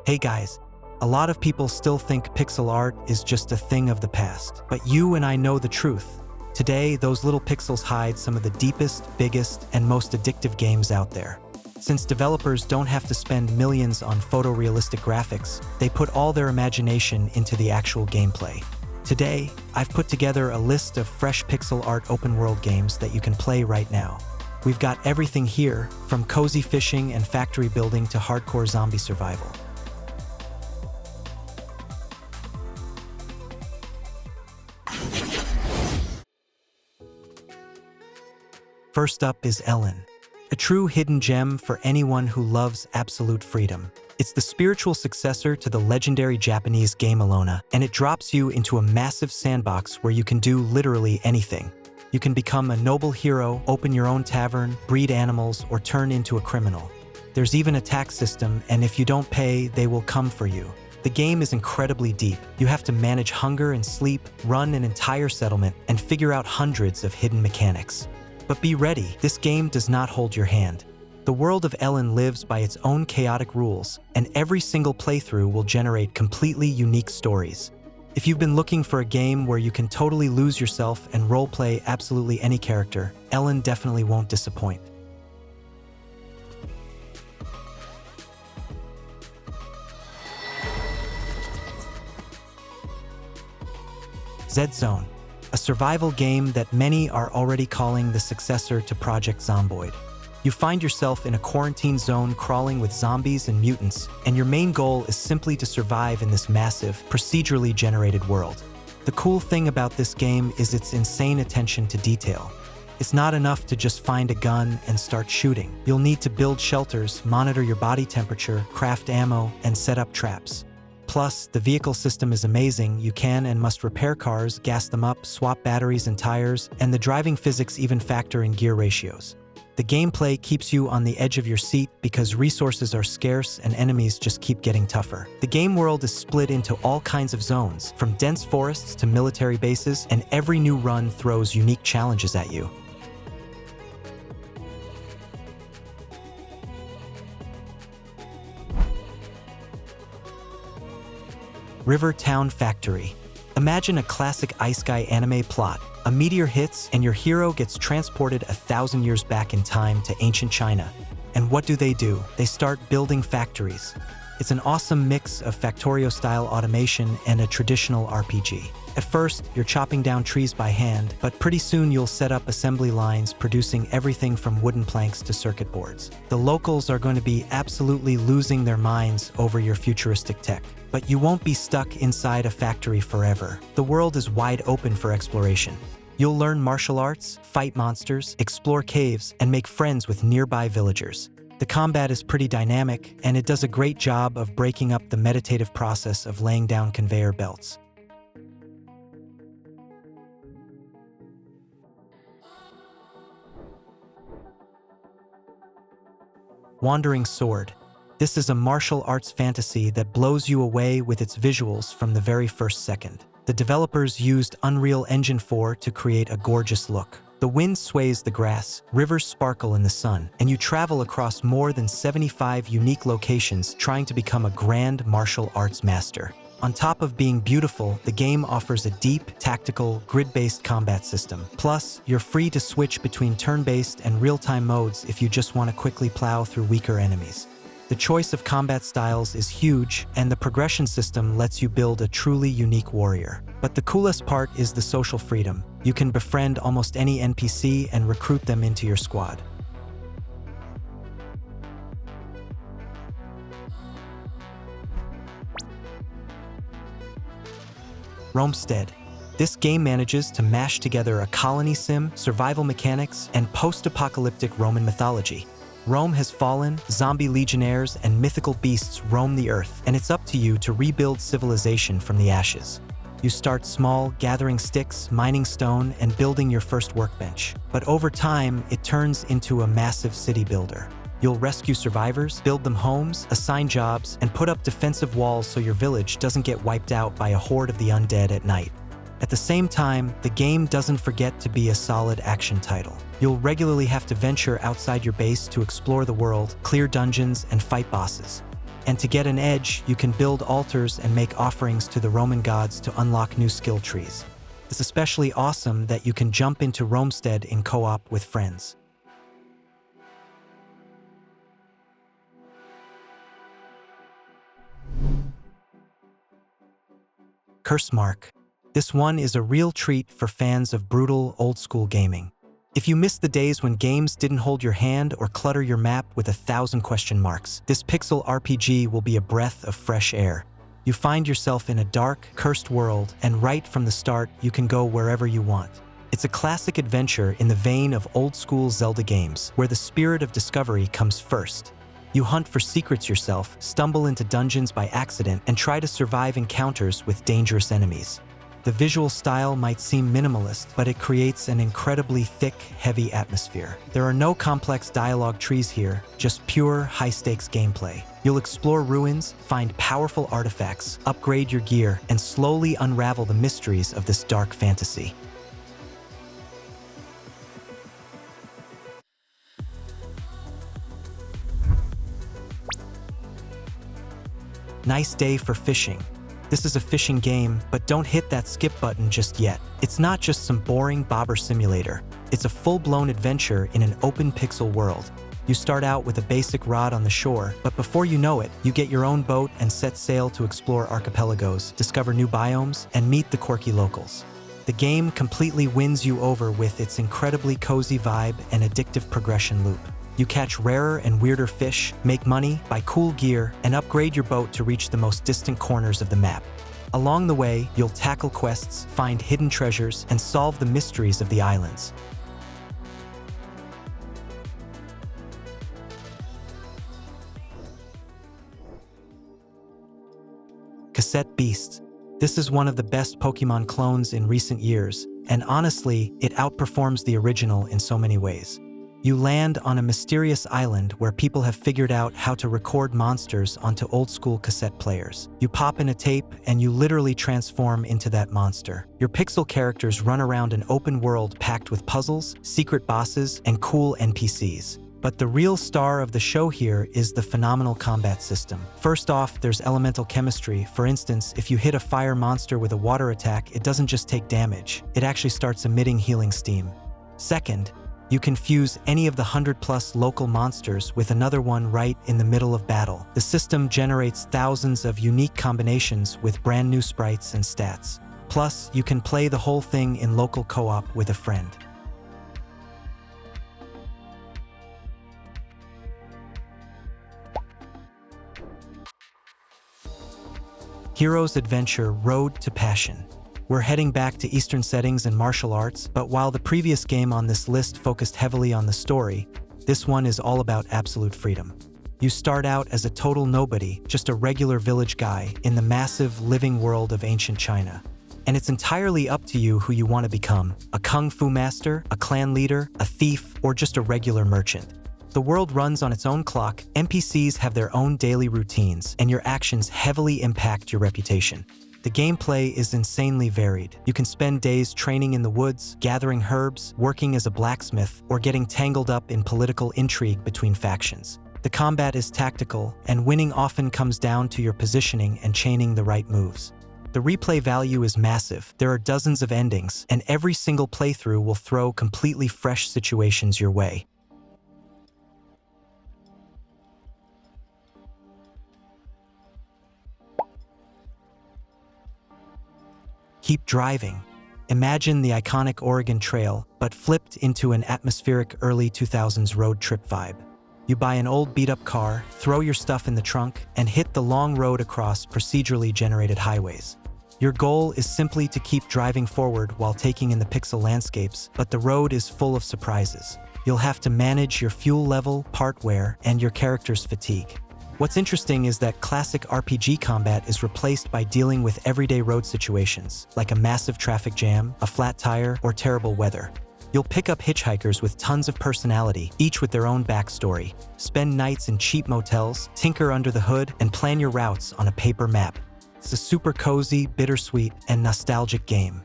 Hey guys, a lot of people still think pixel art is just a thing of the past, but you and I know the truth. Today, those little pixels hide some of the deepest, biggest, and most addictive games out there. Since developers don't have to spend millions on photorealistic graphics, they put all their imagination into the actual gameplay. Today, I've put together a list of fresh pixel art open-world games that you can play right now. We've got everything here, from cozy fishing and factory building to hardcore zombie survival. First up is Elin, a true hidden gem for anyone who loves absolute freedom. It's the spiritual successor to the legendary Japanese game Alona, and it drops you into a massive sandbox where you can do literally anything. You can become a noble hero, open your own tavern, breed animals, or turn into a criminal. There's even a tax system, and if you don't pay, they will come for you. The game is incredibly deep. You have to manage hunger and sleep, run an entire settlement, and figure out hundreds of hidden mechanics. But be ready, this game does not hold your hand. The world of Elin lives by its own chaotic rules, and every single playthrough will generate completely unique stories. If you've been looking for a game where you can totally lose yourself and roleplay absolutely any character, Elin definitely won't disappoint. Z-Zone, a survival game that many are already calling the successor to Project Zomboid. You find yourself in a quarantine zone crawling with zombies and mutants, and your main goal is simply to survive in this massive, procedurally generated world. The cool thing about this game is its insane attention to detail. It's not enough to just find a gun and start shooting. You'll need to build shelters, monitor your body temperature, craft ammo, and set up traps. Plus, the vehicle system is amazing. You can and must repair cars, gas them up, swap batteries and tires, and the driving physics even factor in gear ratios. The gameplay keeps you on the edge of your seat because resources are scarce and enemies just keep getting tougher. The game world is split into all kinds of zones, from dense forests to military bases, and every new run throws unique challenges at you. River Town Factory. Imagine a classic Isekai anime plot. A meteor hits and your hero gets transported 1,000 years back in time to ancient China. And what do? They start building factories. It's an awesome mix of Factorio-style automation and a traditional RPG. At first, you're chopping down trees by hand, but pretty soon you'll set up assembly lines producing everything from wooden planks to circuit boards. The locals are going to be absolutely losing their minds over your futuristic tech. But you won't be stuck inside a factory forever. The world is wide open for exploration. You'll learn martial arts, fight monsters, explore caves, and make friends with nearby villagers. The combat is pretty dynamic, and it does a great job of breaking up the meditative process of laying down conveyor belts. Wandering Sword. This is a martial arts fantasy that blows you away with its visuals from the very first second. The developers used Unreal Engine 4 to create a gorgeous look. The wind sways the grass, rivers sparkle in the sun, and you travel across more than 75 unique locations trying to become a grand martial arts master. On top of being beautiful, the game offers a deep, tactical, grid-based combat system. Plus, you're free to switch between turn-based and real-time modes if you just want to quickly plow through weaker enemies. The choice of combat styles is huge, and the progression system lets you build a truly unique warrior. But the coolest part is the social freedom. You can befriend almost any NPC and recruit them into your squad. Romestead. This game manages to mash together a colony sim, survival mechanics, and post-apocalyptic Roman mythology. Rome has fallen, zombie legionnaires and mythical beasts roam the earth, and it's up to you to rebuild civilization from the ashes. You start small, gathering sticks, mining stone, and building your first workbench. But over time, it turns into a massive city builder. You'll rescue survivors, build them homes, assign jobs, and put up defensive walls so your village doesn't get wiped out by a horde of the undead at night. At the same time, the game doesn't forget to be a solid action title. You'll regularly have to venture outside your base to explore the world, clear dungeons, and fight bosses. And to get an edge, you can build altars and make offerings to the Roman gods to unlock new skill trees. It's especially awesome that you can jump into Romestead in co-op with friends. Cursemark. This one is a real treat for fans of brutal, old-school gaming. If you miss the days when games didn't hold your hand or clutter your map with 1,000 question marks, this pixel RPG will be a breath of fresh air. You find yourself in a dark, cursed world, and right from the start, you can go wherever you want. It's a classic adventure in the vein of old-school Zelda games, where the spirit of discovery comes first. You hunt for secrets yourself, stumble into dungeons by accident, and try to survive encounters with dangerous enemies. The visual style might seem minimalist, but it creates an incredibly thick, heavy atmosphere. There are no complex dialogue trees here, just pure, high-stakes gameplay. You'll explore ruins, find powerful artifacts, upgrade your gear, and slowly unravel the mysteries of this dark fantasy. Nice day for fishing. This is a fishing game, but don't hit that skip button just yet. It's not just some boring bobber simulator. It's a full-blown adventure in an open pixel world. You start out with a basic rod on the shore, but before you know it, you get your own boat and set sail to explore archipelagos, discover new biomes, and meet the quirky locals. The game completely wins you over with its incredibly cozy vibe and addictive progression loop. You catch rarer and weirder fish, make money, buy cool gear, and upgrade your boat to reach the most distant corners of the map. Along the way, you'll tackle quests, find hidden treasures, and solve the mysteries of the islands. Cassette Beasts. This is one of the best Pokemon clones in recent years, and honestly, it outperforms the original in so many ways. You land on a mysterious island where people have figured out how to record monsters onto old-school cassette players. You pop in a tape, and you literally transform into that monster. Your pixel characters run around an open world packed with puzzles, secret bosses, and cool NPCs. But the real star of the show here is the phenomenal combat system. First off, there's elemental chemistry. For instance, if you hit a fire monster with a water attack, it doesn't just take damage. It actually starts emitting healing steam. Second, you can fuse any of the 100+ local monsters with another one right in the middle of battle. The system generates thousands of unique combinations with brand new sprites and stats. Plus, you can play the whole thing in local co-op with a friend. Hero's Adventure: Road to Passion. We're heading back to Eastern settings and martial arts, but while the previous game on this list focused heavily on the story, this one is all about absolute freedom. You start out as a total nobody, just a regular village guy in the massive living world of ancient China. And it's entirely up to you who you want to become: a kung fu master, a clan leader, a thief, or just a regular merchant. The world runs on its own clock, NPCs have their own daily routines, and your actions heavily impact your reputation. The gameplay is insanely varied. You can spend days training in the woods, gathering herbs, working as a blacksmith, or getting tangled up in political intrigue between factions. The combat is tactical, and winning often comes down to your positioning and chaining the right moves. The replay value is massive. There are dozens of endings, and every single playthrough will throw completely fresh situations your way. Keep driving. Imagine the iconic Oregon Trail, but flipped into an atmospheric early 2000s road trip vibe. You buy an old beat-up car, throw your stuff in the trunk, and hit the long road across procedurally generated highways. Your goal is simply to keep driving forward while taking in the pixel landscapes, but the road is full of surprises. You'll have to manage your fuel level, part wear, and your character's fatigue. What's interesting is that classic RPG combat is replaced by dealing with everyday road situations, like a massive traffic jam, a flat tire, or terrible weather. You'll pick up hitchhikers with tons of personality, each with their own backstory. Spend nights in cheap motels, tinker under the hood, and plan your routes on a paper map. It's a super cozy, bittersweet, and nostalgic game.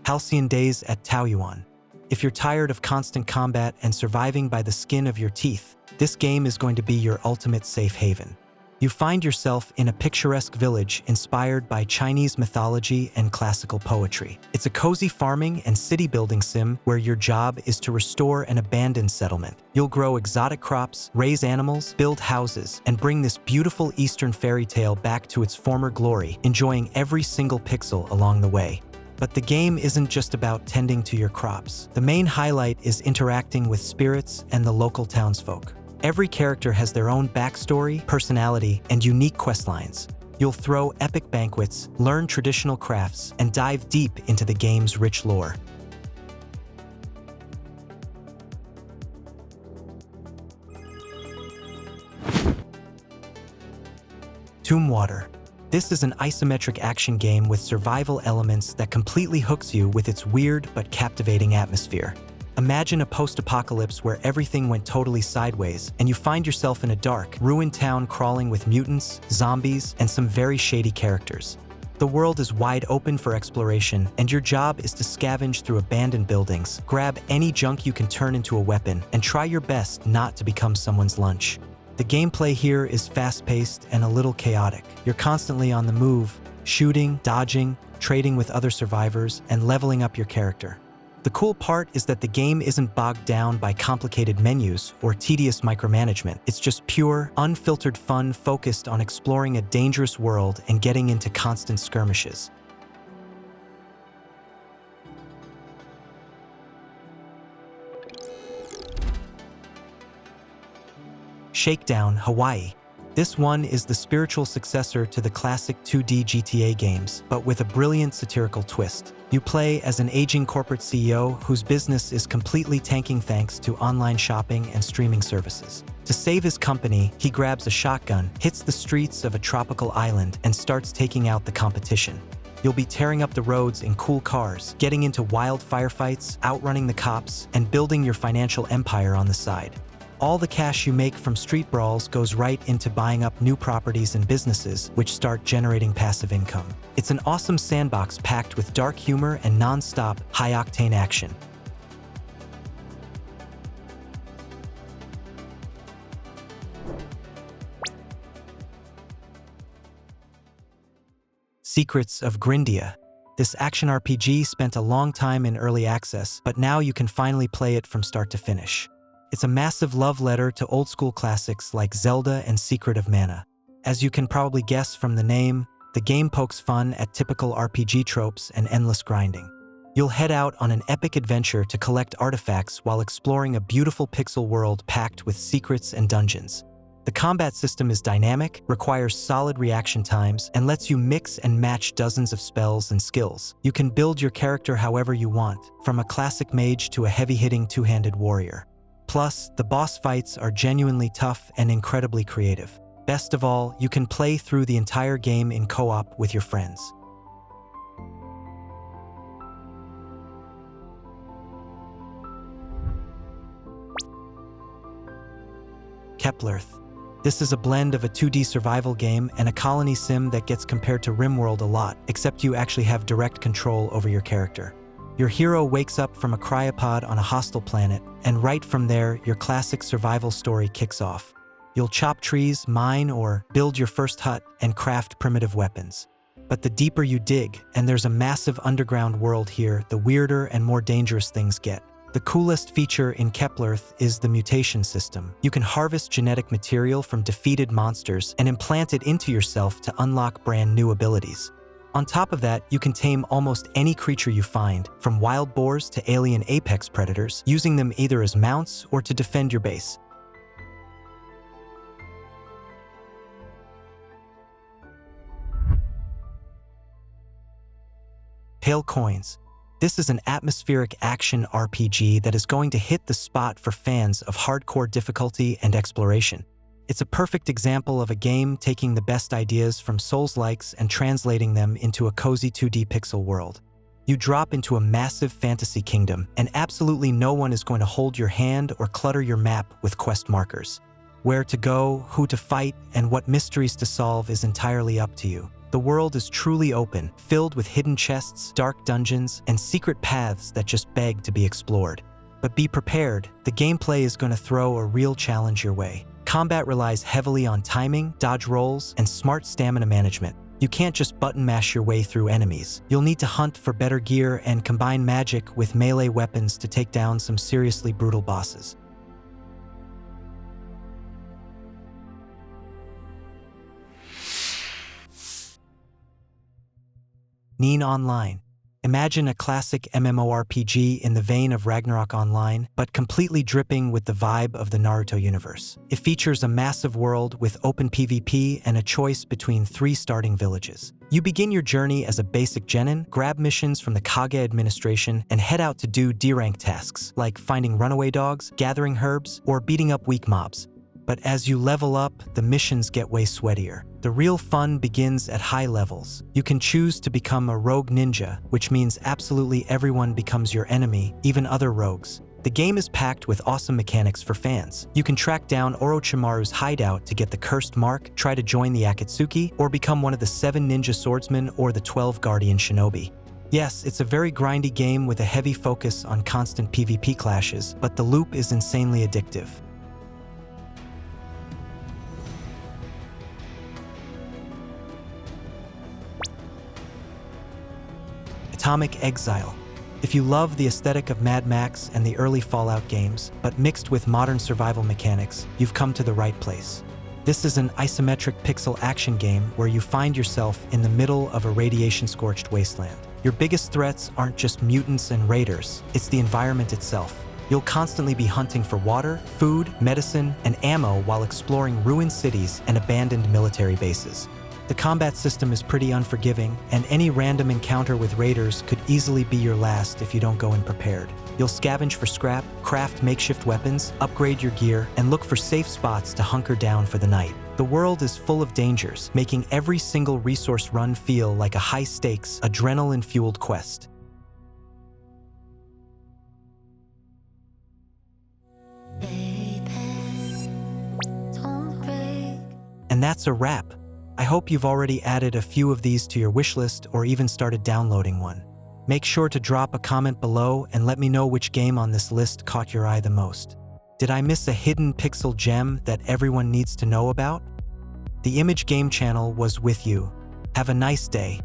Halcyon days at Taoyuan. If you're tired of constant combat and surviving by the skin of your teeth, this game is going to be your ultimate safe haven. You find yourself in a picturesque village inspired by Chinese mythology and classical poetry. It's a cozy farming and city-building sim where your job is to restore an abandoned settlement. You'll grow exotic crops, raise animals, build houses, and bring this beautiful Eastern fairy tale back to its former glory, enjoying every single pixel along the way. But the game isn't just about tending to your crops. The main highlight is interacting with spirits and the local townsfolk. Every character has their own backstory, personality, and unique questlines. You'll throw epic banquets, learn traditional crafts, and dive deep into the game's rich lore. Tombwater. This is an isometric action game with survival elements that completely hooks you with its weird but captivating atmosphere. Imagine a post-apocalypse where everything went totally sideways, and you find yourself in a dark, ruined town crawling with mutants, zombies, and some very shady characters. The world is wide open for exploration, and your job is to scavenge through abandoned buildings, grab any junk you can turn into a weapon, and try your best not to become someone's lunch. The gameplay here is fast-paced and a little chaotic. You're constantly on the move, shooting, dodging, trading with other survivors, and leveling up your character. The cool part is that the game isn't bogged down by complicated menus or tedious micromanagement. It's just pure, unfiltered fun focused on exploring a dangerous world and getting into constant skirmishes. Shakedown, Hawaii. This one is the spiritual successor to the classic 2D GTA games, but with a brilliant satirical twist. You play as an aging corporate CEO whose business is completely tanking thanks to online shopping and streaming services. To save his company, he grabs a shotgun, hits the streets of a tropical island, and starts taking out the competition. You'll be tearing up the roads in cool cars, getting into wild firefights, outrunning the cops, and building your financial empire on the side. All the cash you make from street brawls goes right into buying up new properties and businesses, which start generating passive income. It's an awesome sandbox packed with dark humor and non-stop, high-octane action. Secrets of Grindea. This action RPG spent a long time in early access, but now you can finally play it from start to finish. It's a massive love letter to old-school classics like Zelda and Secret of Mana. As you can probably guess from the name, the game pokes fun at typical RPG tropes and endless grinding. You'll head out on an epic adventure to collect artifacts while exploring a beautiful pixel world packed with secrets and dungeons. The combat system is dynamic, requires solid reaction times, and lets you mix and match dozens of spells and skills. You can build your character however you want, from a classic mage to a heavy-hitting two-handed warrior. Plus, the boss fights are genuinely tough and incredibly creative. Best of all, you can play through the entire game in co-op with your friends. Keplerth. This is a blend of a 2D survival game and a colony sim that gets compared to RimWorld a lot, except you actually have direct control over your character. Your hero wakes up from a cryopod on a hostile planet, and right from there, your classic survival story kicks off. You'll chop trees, mine, or build your first hut and craft primitive weapons. But the deeper you dig, and there's a massive underground world here, the weirder and more dangerous things get. The coolest feature in Keplerth is the mutation system. You can harvest genetic material from defeated monsters and implant it into yourself to unlock brand new abilities. On top of that, you can tame almost any creature you find, from wild boars to alien apex predators, using them either as mounts or to defend your base. Pale Coins. This is an atmospheric action RPG that is going to hit the spot for fans of hardcore difficulty and exploration. It's a perfect example of a game taking the best ideas from Souls-likes and translating them into a cozy 2D pixel world. You drop into a massive fantasy kingdom, and absolutely no one is going to hold your hand or clutter your map with quest markers. Where to go, who to fight, and what mysteries to solve is entirely up to you. The world is truly open, filled with hidden chests, dark dungeons, and secret paths that just beg to be explored. But be prepared, the gameplay is going to throw a real challenge your way. Combat relies heavily on timing, dodge rolls, and smart stamina management. You can't just button mash your way through enemies. You'll need to hunt for better gear and combine magic with melee weapons to take down some seriously brutal bosses. Nin Online. Imagine a classic MMORPG in the vein of Ragnarok Online, but completely dripping with the vibe of the Naruto universe. It features a massive world with open PvP and a choice between 3 starting villages. You begin your journey as a basic genin, grab missions from the Kage administration, and head out to do D-rank tasks, like finding runaway dogs, gathering herbs, or beating up weak mobs. But as you level up, the missions get way sweatier. The real fun begins at high levels. You can choose to become a rogue ninja, which means absolutely everyone becomes your enemy, even other rogues. The game is packed with awesome mechanics for fans. You can track down Orochimaru's hideout to get the cursed mark, try to join the Akatsuki, or become one of the 7 ninja swordsmen or the 12 guardian shinobi. Yes, it's a very grindy game with a heavy focus on constant PvP clashes, but the loop is insanely addictive. Exile. If you love the aesthetic of Mad Max and the early Fallout games, but mixed with modern survival mechanics, you've come to the right place. This is an isometric pixel action game where you find yourself in the middle of a radiation-scorched wasteland. Your biggest threats aren't just mutants and raiders, it's the environment itself. You'll constantly be hunting for water, food, medicine, and ammo while exploring ruined cities and abandoned military bases. The combat system is pretty unforgiving, and any random encounter with raiders could easily be your last if you don't go in prepared. You'll scavenge for scrap, craft makeshift weapons, upgrade your gear, and look for safe spots to hunker down for the night. The world is full of dangers, making every single resource run feel like a high-stakes, adrenaline-fueled quest. And that's a wrap. I hope you've already added a few of these to your wishlist or even started downloading one. Make sure to drop a comment below and let me know which game on this list caught your eye the most. Did I miss a hidden pixel gem that everyone needs to know about? The Image Game channel was with you. Have a nice day.